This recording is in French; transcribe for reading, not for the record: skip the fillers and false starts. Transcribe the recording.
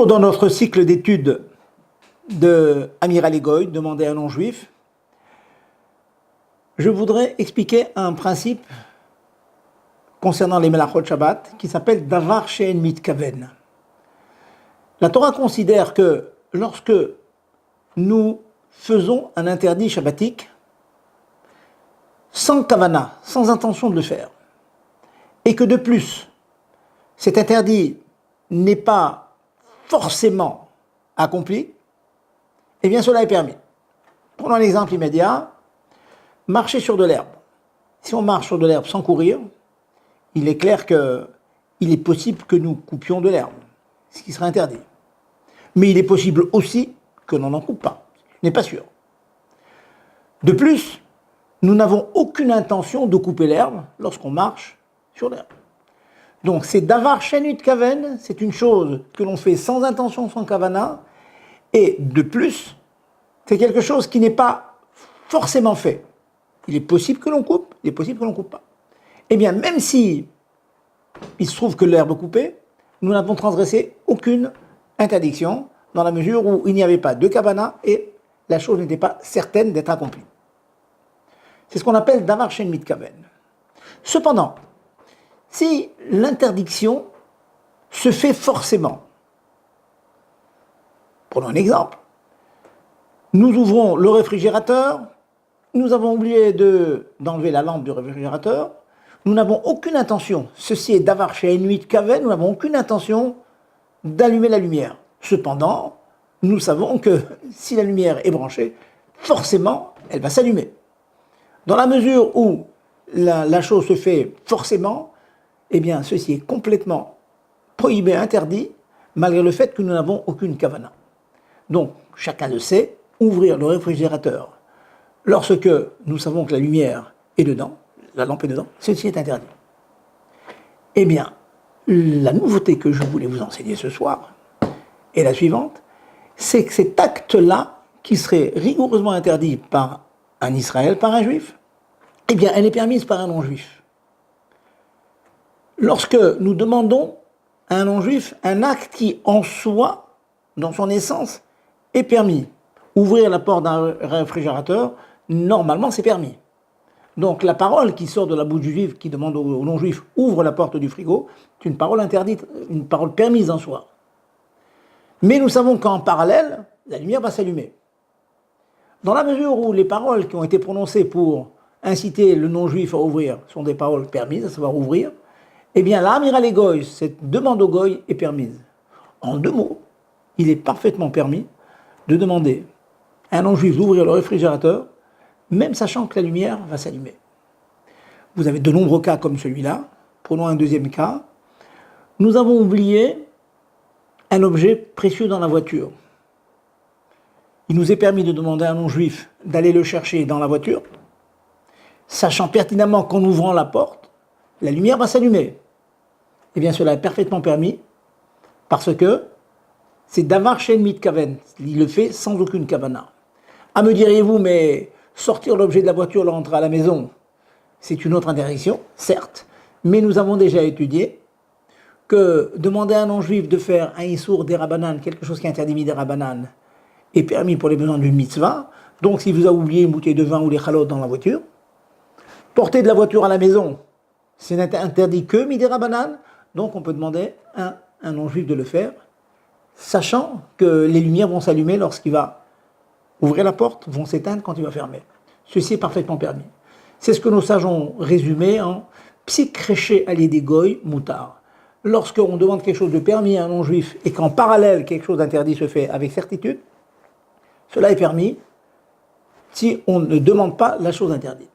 Toujours dans notre cycle d'études de Amiral Egoy, demander à un non-juif, je voudrais expliquer un principe concernant les Melachot Shabbat qui s'appelle Davar She'en Mitkaven. La Torah considère que lorsque nous faisons un interdit shabbatique, sans kavana, sans intention de le faire, et que de plus, cet interdit n'est pas forcément accompli, eh bien cela est permis. Prenons un exemple immédiat, marcher sur de l'herbe. Si on marche sur de l'herbe sans courir, il est clair qu'il est possible que nous coupions de l'herbe, ce qui serait interdit. Mais il est possible aussi que l'on n'en coupe pas, ce n'est pas sûr. De plus, nous n'avons aucune intention de couper l'herbe lorsqu'on marche sur l'herbe. Donc c'est davar she'en mitkaven, c'est une chose que l'on fait sans intention, sans kavana, et de plus, c'est quelque chose qui n'est pas forcément fait. Il est possible que l'on coupe, il est possible que l'on ne coupe pas. Eh bien, même si il se trouve que l'herbe coupée, nous n'avons transgressé aucune interdiction, dans la mesure où il n'y avait pas de kavana et la chose n'était pas certaine d'être accomplie. C'est ce qu'on appelle davar she'en mitkaven. Cependant, si l'interdiction se fait forcément, prenons un exemple, nous ouvrons le réfrigérateur, nous avons oublié d'enlever la lampe du réfrigérateur, nous n'avons aucune intention, ceci est davar she'en mitkaven, nous n'avons aucune intention d'allumer la lumière. Cependant, nous savons que si la lumière est branchée, forcément, elle va s'allumer. Dans la mesure où la chose se fait forcément, eh bien, ceci est complètement prohibé, interdit, malgré le fait que nous n'avons aucune kavana. Donc, chacun le sait, ouvrir le réfrigérateur lorsque nous savons que la lumière est dedans, la lampe est dedans, ceci est interdit. Eh bien, la nouveauté que je voulais vous enseigner ce soir est la suivante, c'est que cet acte-là, qui serait rigoureusement interdit par un Israël, par un juif, eh bien, elle est permise par un non-juif. Lorsque nous demandons à un non-juif un acte qui, en soi, dans son essence, est permis, ouvrir la porte d'un réfrigérateur, normalement, c'est permis. Donc, la parole qui sort de la bouche du juif, qui demande au non-juif, ouvre la porte du frigo, c'est une parole interdite, une parole permise en soi. Mais nous savons qu'en parallèle, la lumière va s'allumer. Dans la mesure où les paroles qui ont été prononcées pour inciter le non-juif à ouvrir sont des paroles permises, à savoir ouvrir, eh bien l'amiral Egoy, cette demande au goy est permise. En deux mots, il est parfaitement permis de demander à un non-juif d'ouvrir le réfrigérateur, même sachant que la lumière va s'allumer. Vous avez de nombreux cas comme celui-là. Prenons un deuxième cas. Nous avons oublié un objet précieux dans la voiture. Il nous est permis de demander à un non-juif d'aller le chercher dans la voiture, sachant pertinemment qu'en ouvrant la porte, la lumière va s'allumer. Eh bien, cela est parfaitement permis, parce que c'est davar she'en mitkaven. Il le fait sans aucune kavana. Ah, me diriez-vous, mais sortir l'objet de la voiture, le rentrer à la maison, c'est une autre interdiction, certes, mais nous avons déjà étudié que demander à un non-juif de faire un issour derabanan, quelque chose qui est interdit derabanan, est permis pour les besoins d'une mitzvah. Donc, si vous avez oublié une bouteille de vin ou les chalotes dans la voiture, porter de la voiture à la maison, c'est interdit que midérabanan, donc on peut demander à un non-juif de le faire, sachant que les lumières vont s'allumer lorsqu'il va ouvrir la porte, vont s'éteindre quand il va fermer. Ceci est parfaitement permis. C'est ce que nos sages ont résumé en psik reché alidé goy moutar. Lorsqu'on demande quelque chose de permis à un non-juif et qu'en parallèle quelque chose d'interdit se fait avec certitude, cela est permis si on ne demande pas la chose interdite.